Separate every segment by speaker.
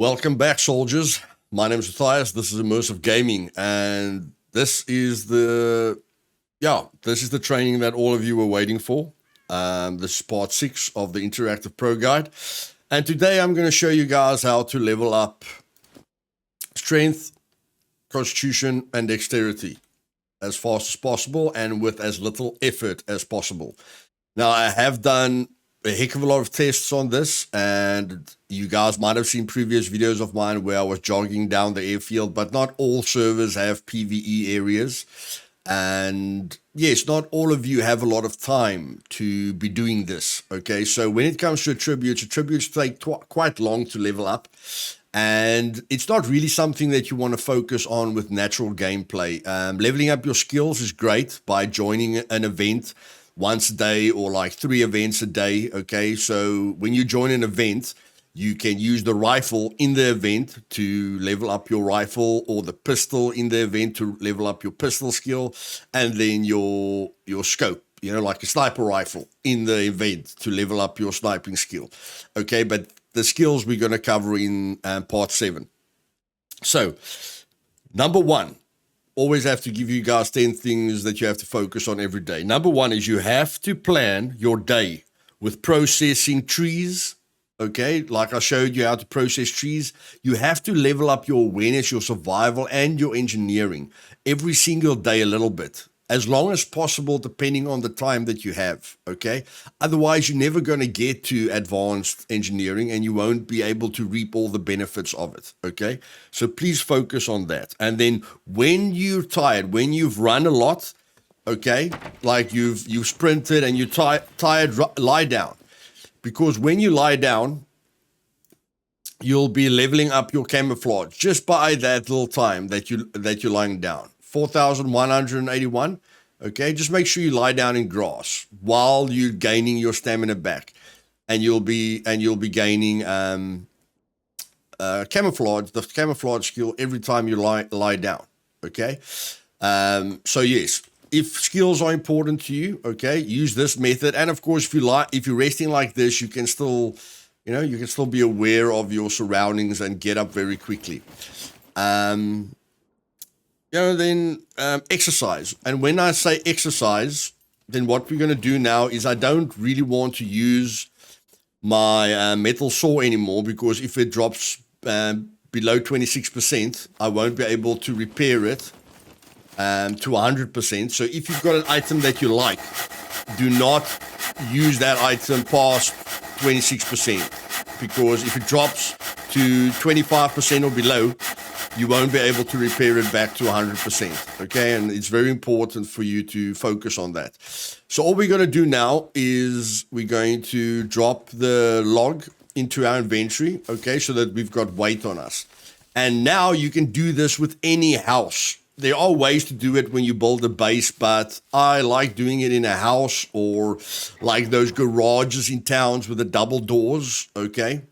Speaker 1: Welcome back, soldiers. My name is Luthais. This is Immersive Gaming, and this is the training that all of you were waiting for. This is part 6 of the Interactive Pro Guide, and today I'm going to show you guys how to level up strength, constitution, and dexterity as fast as possible and with as little effort as possible. Now, I have done a heck of a lot of tests on this, and you guys might have seen previous videos of mine where I was jogging down the airfield, but not all servers have PvE areas. And yes, not all of you have a lot of time to be doing this. Okay, so when it comes to attributes take quite long to level up. And it's not really something that you want to focus on with natural gameplay. Leveling up your skills is great by joining an event once a day or like 3 events a day. Okay, so when you join an event, you can use the rifle in the event to level up your rifle, or the pistol in the event to level up your pistol skill, and then your scope, like a sniper rifle in the event to level up your sniping skill. Okay, but the skills we're going to cover in part 7. So, number 1. Always have to give you guys 10 things that you have to focus on every day. Number 1 is you have to plan your day with processing trees. Okay, like I showed you how to process trees. You have to level up your awareness, your survival, and your engineering every single day a little bit, as long as possible, depending on the time that you have. Okay, otherwise you're never going to get to advanced engineering and you won't be able to reap all the benefits of it. Okay, so please focus on that. And then when you're tired, when you've run a lot, okay, like you've sprinted and you're tired, lie down. Because when you lie down, you'll be leveling up your camouflage just by that little time that you're lying down. 4,181. Okay, just make sure you lie down in grass while you're gaining your stamina back, and you'll be gaining camouflage, the camouflage skill every time you lie down. Okay, so yes. If skills are important to you, okay, use this method. And of course, if you're resting like this, you can still be aware of your surroundings and get up very quickly. Then exercise. And when I say exercise, then what we're going to do now is I don't really want to use my metal saw anymore, because if it drops below 26%, I won't be able to repair it to 100%. So if you've got an item that you like, do not use that item past 26%, because if it drops to 25% or below, you won't be able to repair it back to 100%. Okay, and it's very important for you to focus on that. So all we're going to do now is we're going to drop the log into our inventory, okay, so that we've got weight on us. And now you can do this with any house. There are ways to do it when you build a base, but I like doing it in a house, or like those garages in towns with the double doors, okay?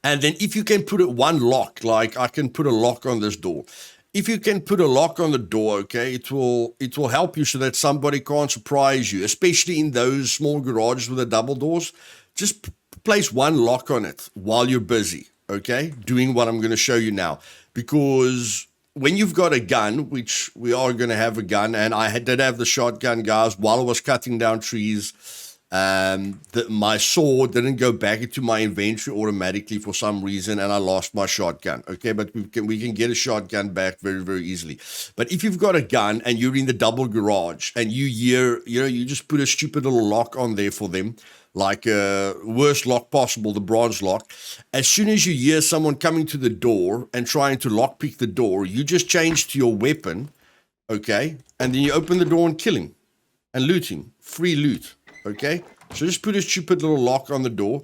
Speaker 1: And then if you can put it one lock, like I can put a lock on this door. If you can put a lock on the door, okay, it will help you so that somebody can't surprise you, especially in those small garages with the double doors. Just place one lock on it while you're busy, okay, doing what I'm going to show you now. Because when you've got a gun, which we are going to have a gun, and I did have the shotgun, guys, while I was cutting down trees, my sword didn't go back into my inventory automatically for some reason, and I lost my shotgun. Okay, but we can get a shotgun back very, very easily. But if you've got a gun and you're in the double garage and you just put a stupid little lock on there for them, like worst lock possible, the bronze lock. As soon as you hear someone coming to the door and trying to lockpick the door, you just change to your weapon, okay? And then you open the door and kill him and loot him. Free loot, okay? So just put a stupid little lock on the door.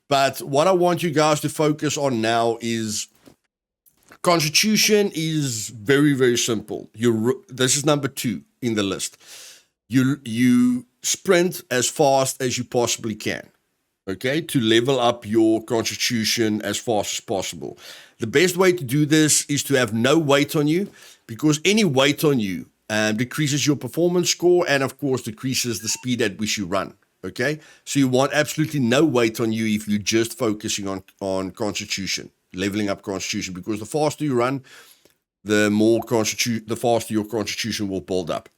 Speaker 1: But what I want you guys to focus on now is constitution is very, very simple. This is number 2 in the list. You sprint as fast as you possibly can, okay, to level up your constitution as fast as possible. The best way to do this is to have no weight on you, because any weight on you decreases your performance score and, of course, decreases the speed at which you run, Okay, so you want absolutely no weight on you if you're just focusing on constitution, leveling up constitution, because the faster you run, the faster your constitution will build up.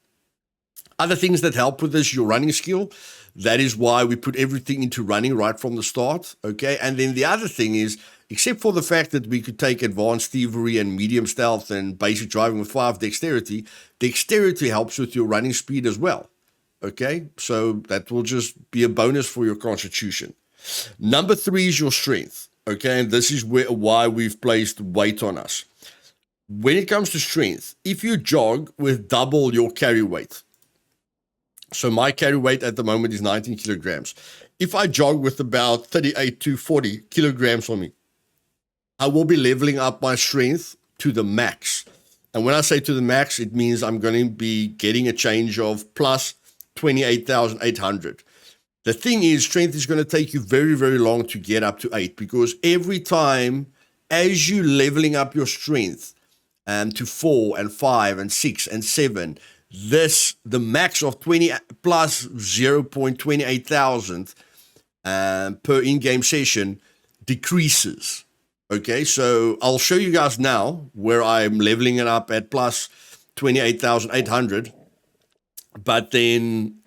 Speaker 1: Other things that help with this, your running skill. That is why we put everything into running right from the start. Okay, and then the other thing is, except for the fact that we could take advanced thievery and medium stealth and basic driving with 5 dexterity, dexterity helps with your running speed as well. Okay, so that will just be a bonus for your constitution. Number 3 is your strength. Okay, and this is why we've placed weight on us. When it comes to strength, if you jog with double your carry weight, so my carry weight at the moment is 19 kilograms. If I jog with about 38 to 40 kilograms on me, I will be leveling up my strength to the max. And when I say to the max, it means I'm going to be getting a change of plus 28,800. The thing is, strength is going to take you very, very long to get up to 8, because every time as you leveling up your strength to 4 and 5 and 6 and 7, the max of 20 plus 0.28 thousand per in-game session decreases. Okay, so I'll show you guys now where I'm leveling it up at plus 28,800. But then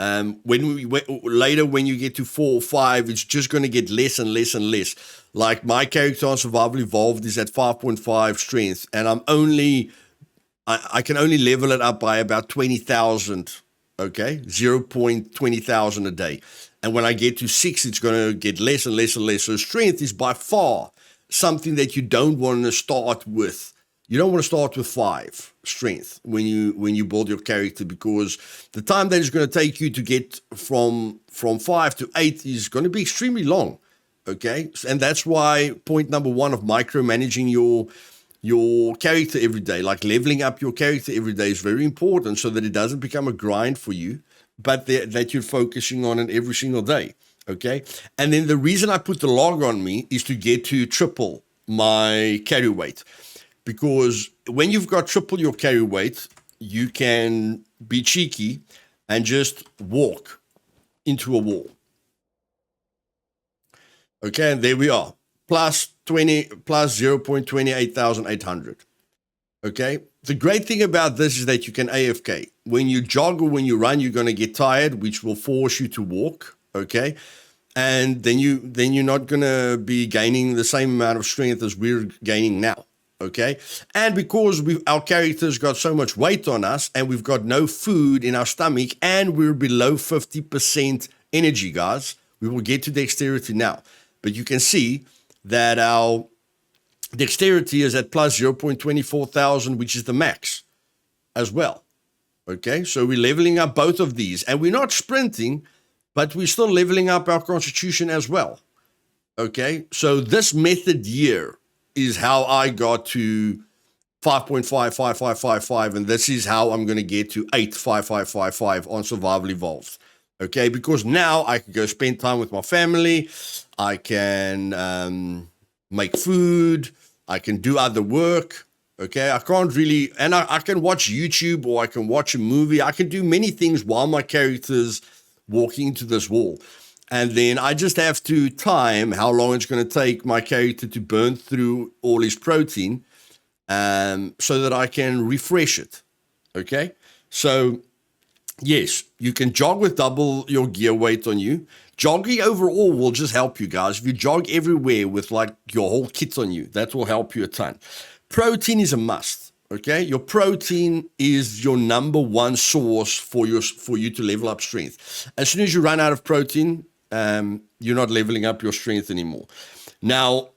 Speaker 1: later when you get to 4 or 5, it's just going to get less and less and less. Like my character on Survival Evolved is at 5.5 strength, and I can only level it up by about 20,000, okay? 0.20,000 a day. And when I get to 6, it's going to get less and less and less. So strength is by far something that you don't want to start with. You don't want to start with 5 strength when you build your character, because the time that it's going to take you to get from 5 to 8 is going to be extremely long, okay? And that's why point number 1 of micromanaging your character every day, like leveling up your character every day, is very important, so that it doesn't become a grind for you, but that you're focusing on it every single day, okay? And then the reason I put the log on me is to get to triple my carry weight, because when you've got triple your carry weight, you can be cheeky and just walk into a wall. Okay, and there we are. Plus 0.28,800. Okay, the great thing about this is that you can AFK. When you jog or when you run, you're going to get tired, which will force you to walk. Okay, and then you're not going to be gaining the same amount of strength as we're gaining now. Okay, and because our characters got so much weight on us, and we've got no food in our stomach, and we're below 50% energy, guys. We will get to dexterity now, but you can see that our dexterity is at plus 0.24 thousand, which is the max as well. Okay, so we're leveling up both of these, and we're not sprinting, but we're still leveling up our constitution as well. Okay, so this method here is how I got to 5.55555, and this is how I'm going to get to 85555 on Survival Evolved. Okay, because now I can go spend time with my family, I can make food, I can do other work. Okay, I can't really, and I can watch YouTube, or I can watch a movie. I can do many things while my character's walking into this wall. And then I just have to time how long it's going to take my character to burn through all his protein, so that I can refresh it. Okay, so yes, you can jog with double your gear weight on you. Jogging overall will just help you, guys. If you jog everywhere with like your whole kit on you, that will help you a ton. Protein is a must. Okay, your protein is your number 1 source for you to level up strength. As soon as you run out of protein, you're not leveling up your strength anymore. Now,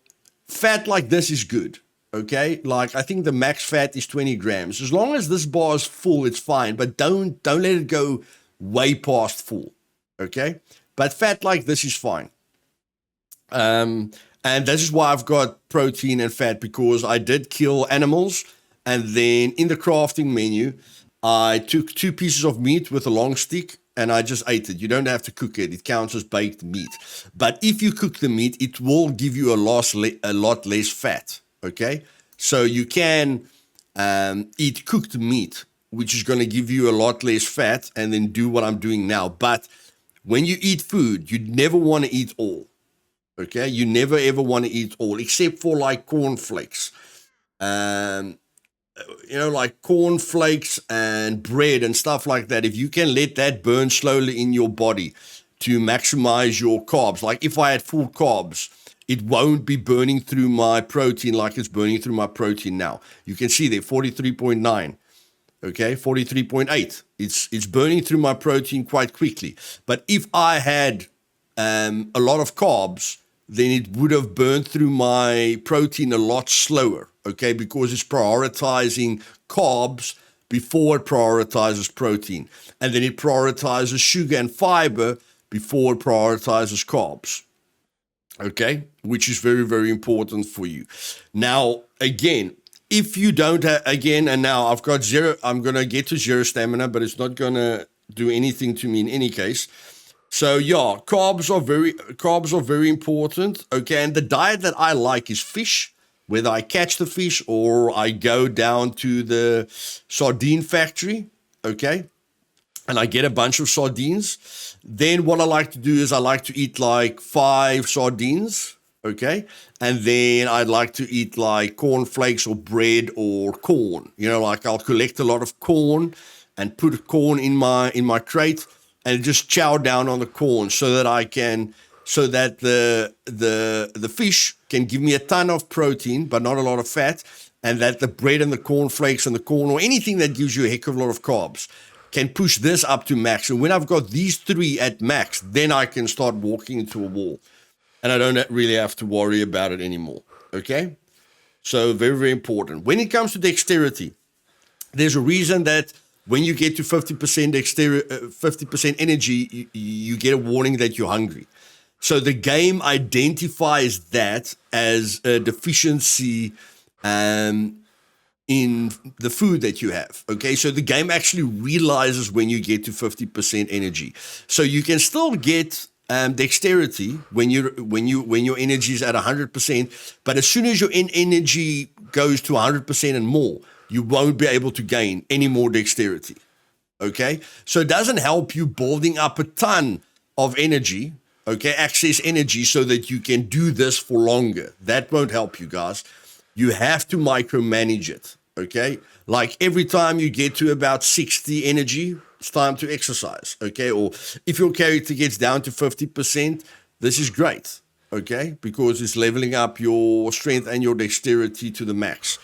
Speaker 1: fat like this is good. Okay, like I think the max fat is 20 grams. As long as this bar is full, it's fine, but don't let it go way past full. Okay, but fat like this is fine. And this is why I've got protein and fat, because I did kill animals, and then in the crafting menu, I took 2 pieces of meat with a long stick, and I just ate it. You don't have to cook it. It counts as baked meat. But if you cook the meat, it will give you a lot less fat. Okay, so you can eat cooked meat, which is going to give you a lot less fat, and then do what I'm doing now. But when you eat food, you never want to eat all. Okay, you never ever want to eat all, except for like cornflakes. Um, like cornflakes and bread and stuff like that. If you can let that burn slowly in your body to maximize your carbs, like if I had full carbs, it won't be burning through my protein like it's burning through my protein now. You can see there, 43.9. Okay, 43.8. It's burning through my protein quite quickly. But if I had a lot of carbs, then it would have burned through my protein a lot slower, okay, because it's prioritizing carbs before it prioritizes protein. And then it prioritizes sugar and fiber before it prioritizes carbs, okay, which is very, very important for you. Now, again, if you don't have, again, and now I've got zero, I'm going to get to zero stamina, but it's not going to do anything to me in any case. So yeah, carbs are very important. Okay, and the diet that I like is fish, whether I catch the fish or I go down to the sardine factory, okay, and I get a bunch of sardines. Then what I like to do is I like to eat like 5 sardines, okay, and then I'd like to eat like cornflakes or bread or corn. Like I'll collect a lot of corn and put corn in my crate, and just chow down on the corn so that the fish can give me a ton of protein, but not a lot of fat, and that the bread and the cornflakes and the corn or anything that gives you a heck of a lot of carbs can push this up to max. And when I've got these 3 at max, then I can start walking into a wall, and I don't really have to worry about it anymore. Okay? So very, very important. When it comes to dexterity, there's a reason that when you get to 50% 50% energy, you get a warning that you're hungry. So the game identifies that as a deficiency in the food that you have. Okay, so the game actually realizes when you get to 50% energy. So you can still get dexterity when your energy is at 100%, but as soon as your energy goes to 100% and more, you won't be able to gain any more dexterity, okay? So it doesn't help you building up a ton of energy, okay, excess energy, so that you can do this for longer. That won't help you, guys. You have to micromanage it, okay? Like every time you get to about 60 energy, it's time to exercise, okay? Or if your character gets down to 50%, this is great, okay? Because it's leveling up your strength and your dexterity to the max.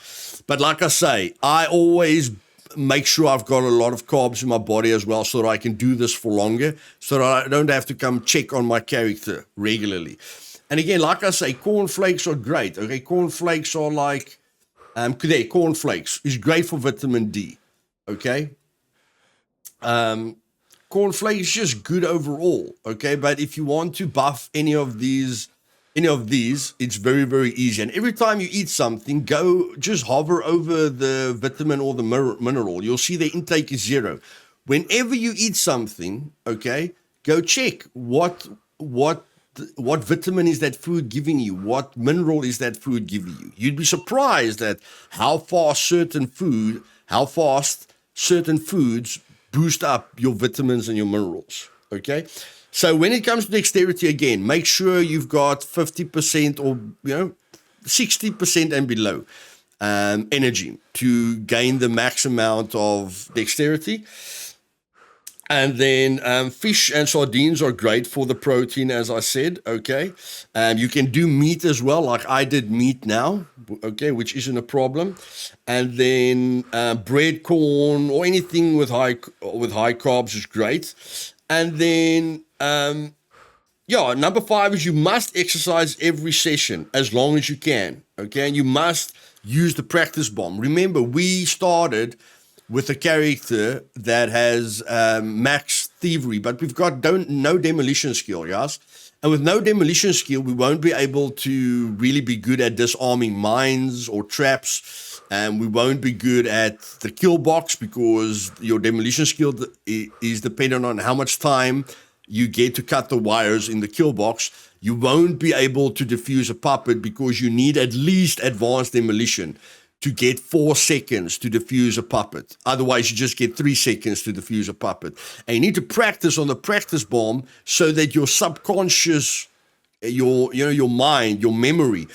Speaker 1: But like I say, I always make sure I've got a lot of carbs in my body as well, so that I can do this for longer, so that I don't have to come check on my character regularly. And again, like I say, cornflakes are great. Okay, cornflakes are like, cornflakes is great for vitamin D. Okay, cornflakes is just good overall. Okay, but if you want to buff any of these, it's very, very easy. And every time you eat something, go just hover over the vitamin or the mineral. You'll see the intake is 0. Whenever you eat something, okay, go check what vitamin is that food giving you? What mineral is that food giving you? You'd be surprised at how fast certain foods boost up your vitamins and your minerals, okay? So when it comes to dexterity, again, make sure you've got 50% or 60% and below energy to gain the max amount of dexterity. And then fish and sardines are great for the protein, as I said, okay? You can do meat as well, like I did meat now, okay, which isn't a problem. And then bread, corn, or anything with high carbs is great. And then, number 5 is you must exercise every session as long as you can, okay? And you must use the practice bomb. Remember, we started with a character that has max thievery, but we've got no demolition skill, yes? And with no demolition skill, we won't be able to really be good at disarming mines or traps, and we won't be good at the kill box, because your demolition skill is dependent on how much time you get to cut the wires in the kill box. You won't be able to defuse a puppet because you need at least advanced demolition to get 4 seconds to defuse a puppet. Otherwise, you just get 3 seconds to defuse a puppet. And you need to practice on the practice bomb so that your subconscious, your mind, your memory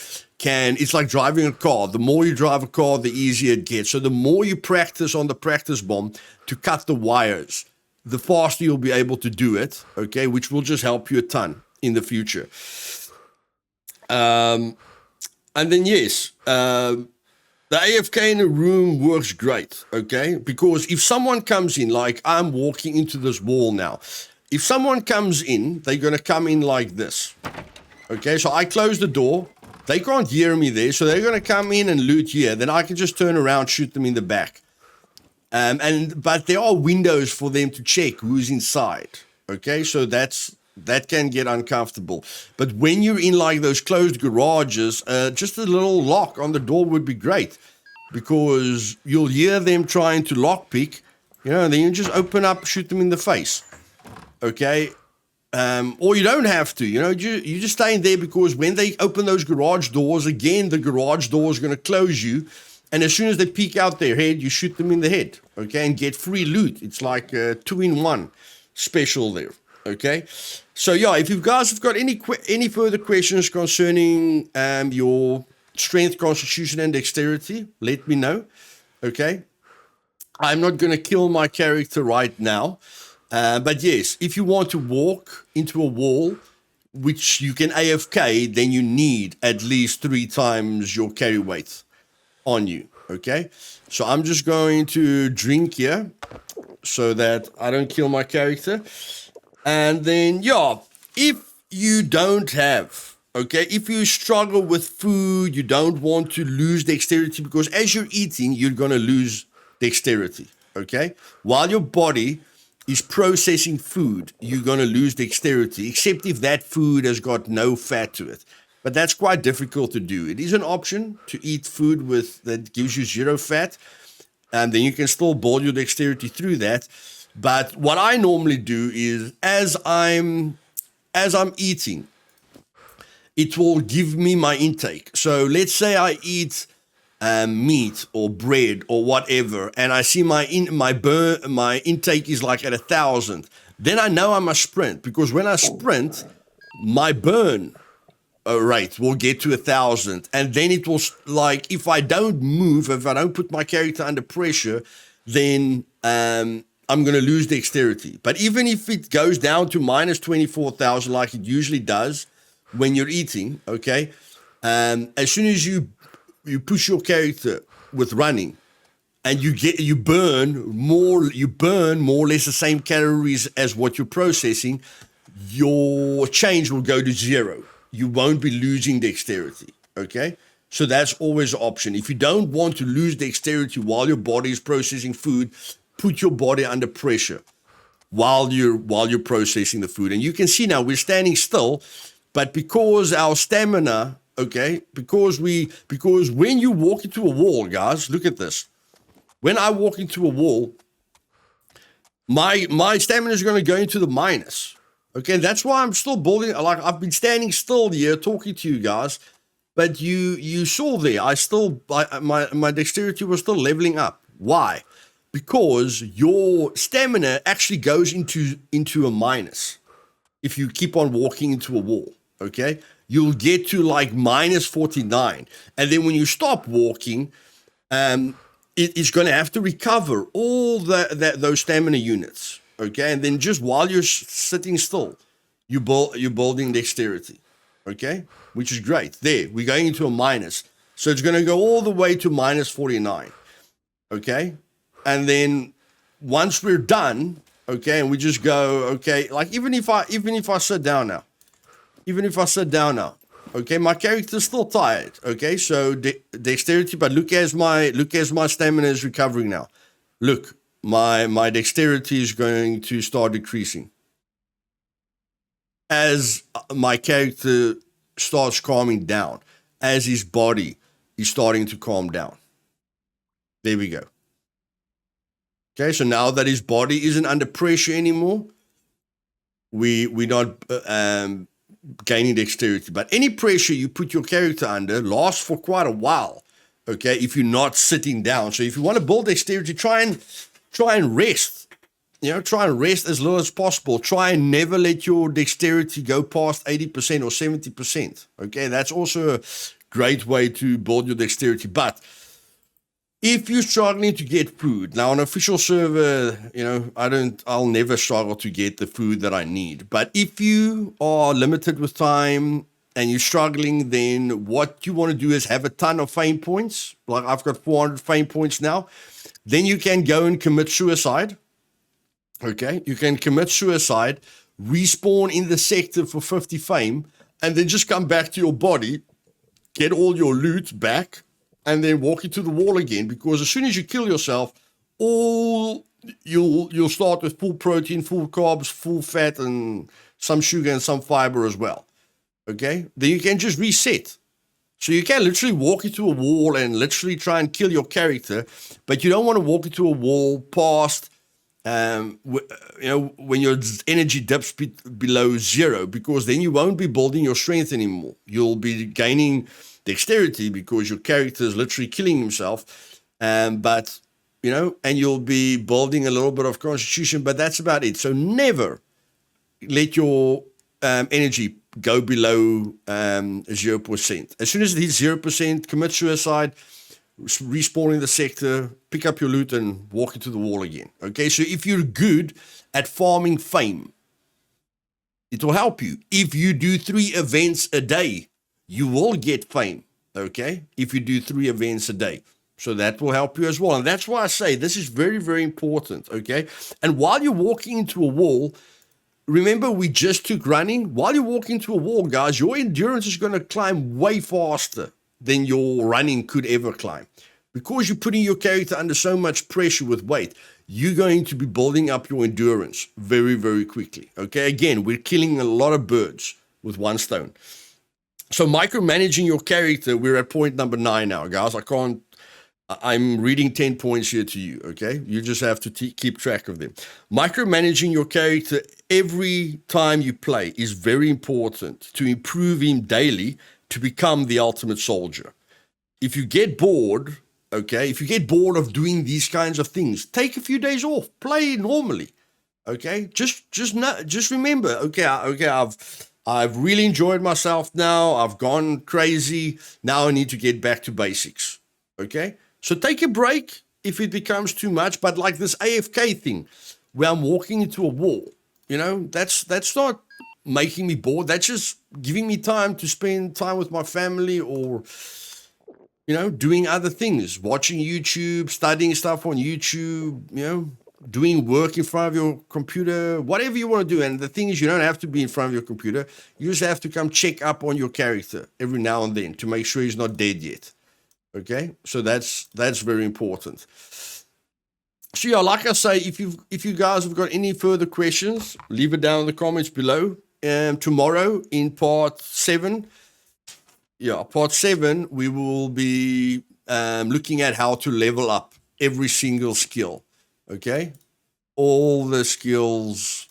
Speaker 1: it's like driving a car. The more you drive a car, the easier it gets. So the more you practice on the practice bomb to cut the wires, the faster you'll be able to do it, okay, which will just help you a ton in the future. And then, yes, the AFK in a room works great, okay, because if someone comes in, like I'm walking into this wall now, if someone comes in, they're going to come in like this, okay, so I close the door. They can't hear me there, so they're going to come in and loot here. Then I can just turn around, shoot them in the back. But there are windows for them to check who's inside. Okay, so that can get uncomfortable. But when you're in like those closed garages, just a little lock on the door would be great, because you'll hear them trying to lockpick, and then you just open up, shoot them in the face. Okay. Or you don't have to, you just stay in there, because when they open those garage doors, again, the garage door is going to close you. And as soon as they peek out their head, you shoot them in the head, okay, and get free loot. It's like a 2-in-1 special there, okay? So, yeah, if you guys have got any further questions concerning your strength, constitution, and dexterity, let me know, okay? I'm not going to kill my character right now. But yes, if you want to walk into a wall, which you can AFK, then you need at least 3 times your carry weight on you, okay? So I'm just going to drink here so that I don't kill my character. And then, yeah, if you don't have, okay, if you struggle with food, you don't want to lose dexterity, because as you're eating, you're going to lose dexterity, okay? While your body is processing food, you're going to lose dexterity, except if that food has got no fat to it. But that's quite difficult to do. It is an option to eat food that gives you 0 fat, and then you can still build your dexterity through that. But what I normally do is, as I'm eating, it will give me my intake. So let's say I eat meat or bread or whatever, and I see my intake is like at 1,000, then I know I must sprint, because when I sprint, my burn rate will get to 1,000, and then it will, like, if I don't move, if I don't put my character under pressure, then I'm going to lose dexterity. But even if it goes down to minus 24,000, like it usually does when you're eating, okay, as soon as you push your character with running, and you burn more or less the same calories as what you're processing, your change will go to 0. You won't be losing dexterity, okay? So that's always an option. If you don't want to lose dexterity while your body is processing food, put your body under pressure while you're processing the food. And you can see now we're standing still, but because our stamina, okay, because when you walk into a wall, guys, look at this. When I walk into a wall, my stamina is going to go into the minus. Okay, that's why I'm still building. Like, I've been standing still here talking to you guys, but you saw there, my dexterity was still leveling up. Why? Because your stamina actually goes into a minus if you keep on walking into a wall. Okay, you'll get to like minus 49, and then when you stop walking, it's going to have to recover all those stamina units. Okay, and then just while you're sitting still, you're building dexterity. Okay, which is great. There, we're going into a minus, so it's going to go all the way to minus 49. Okay, and then once we're done, okay, and we just go, okay, like even if I sit down now. Okay, my character's still tired. Okay, so dexterity, but look as my stamina is recovering now. Look, my dexterity is going to start decreasing as my character starts calming down, as his body is starting to calm down. There we go. Okay, so now that his body isn't under pressure anymore, we're not gaining dexterity. But any pressure you put your character under lasts for quite a while. okay, if you're not sitting down. So if you want to build dexterity, try and rest. Try and rest as little as possible. Try and never let your dexterity go past 80% or 70%. Okay, that's also a great way to build your dexterity. But if you're struggling to get food, now on an official server, I'll never struggle to get the food that I need. But if you are limited with time and you're struggling, then what you want to do is have a ton of fame points. Like I've got 400 fame points now. Then you can go and commit suicide. Okay, you can commit suicide, respawn in the sector for 50 fame, and then just come back to your body, get all your loot back, and then walk into the wall again. Because as soon as you kill yourself, you'll start with full protein, full carbs, full fat, and some sugar and some fiber as well. Okay, then you can just reset. So you can literally walk into a wall and literally try and kill your character, but you don't want to walk into a wall past when your energy dips below 0, because then you won't be building your strength anymore. You'll be gaining dexterity because your character is literally killing himself, and you'll be building a little bit of constitution, but that's about it. So never let your energy go below 0%. As soon as it hits 0%, commit suicide, respawn in the sector, pick up your loot, and walk into the wall again. Okay, so if you're good at farming fame, it will help you. If you do 3 events a day, you will get fame. Okay, if you do 3 events a day. So that will help you as well. And that's why I say this is very, very important. Okay, and while you're walking into a wall, remember we just took running. While you're walking into a wall, guys, your endurance is going to climb way faster than your running could ever climb. Because you're putting your character under so much pressure with weight, you're going to be building up your endurance very, very quickly. Okay, again, we're killing a lot of birds with 1 stone. So micromanaging your character, we're at point number 9 now, guys. I'm reading 10 points here to you, okay? You just have to keep track of them. Micromanaging your character every time you play is very important to improve him daily to become the ultimate soldier. If you get bored, okay, if you get bored of doing these kinds of things, take a few days off, play normally, okay? Just remember, okay, I've really enjoyed myself now. I've gone crazy. Now I need to get back to basics, okay? So take a break if it becomes too much, but like this AFK thing where I'm walking into a wall, that's not making me bored. That's just giving me time to spend time with my family or, doing other things, watching YouTube, studying stuff on YouTube, doing work in front of your computer, whatever you want to do. And the thing is, you don't have to be in front of your computer. You just have to come check up on your character every now and then to make sure he's not dead yet. Okay, so that's very important. So yeah, like I say, if you guys have got any further questions, leave it down in the comments below. Tomorrow in part 7, we will be looking at how to level up every single skill. Okay, all the skills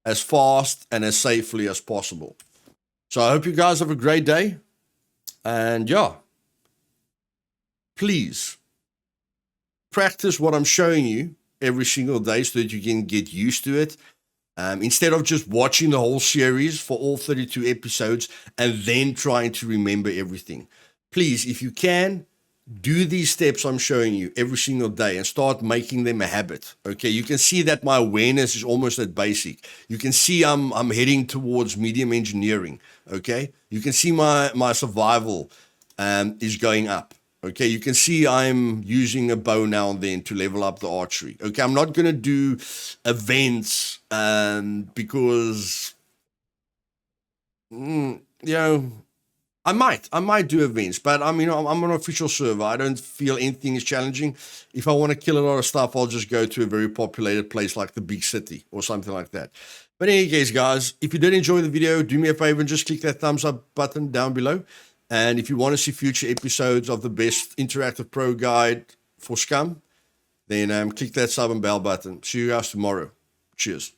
Speaker 1: as fast and as safely as possible. So I hope you guys have a great day, and please practice what I'm showing you every single day so that you can get used to it. Instead of just watching the whole series for all 32 episodes and then trying to remember everything. Please, if you can, do these steps I'm showing you every single day and start making them a habit. Okay, you can see that my awareness is almost at basic. You can see I'm heading towards medium engineering. Okay, you can see my survival is going up. Okay, you can see I'm using a bow now and then to level up the archery. Okay, I'm not going to do events because, I might do events, but I'm on an official server. I don't feel anything is challenging. If I want to kill a lot of stuff, I'll just go to a very populated place like the big city or something like that. But in any case, guys, if you did enjoy the video, do me a favor and just click that thumbs up button down below. And if you want to see future episodes of the best interactive pro guide for Scum, then click that sub and bell button. See you guys tomorrow. Cheers.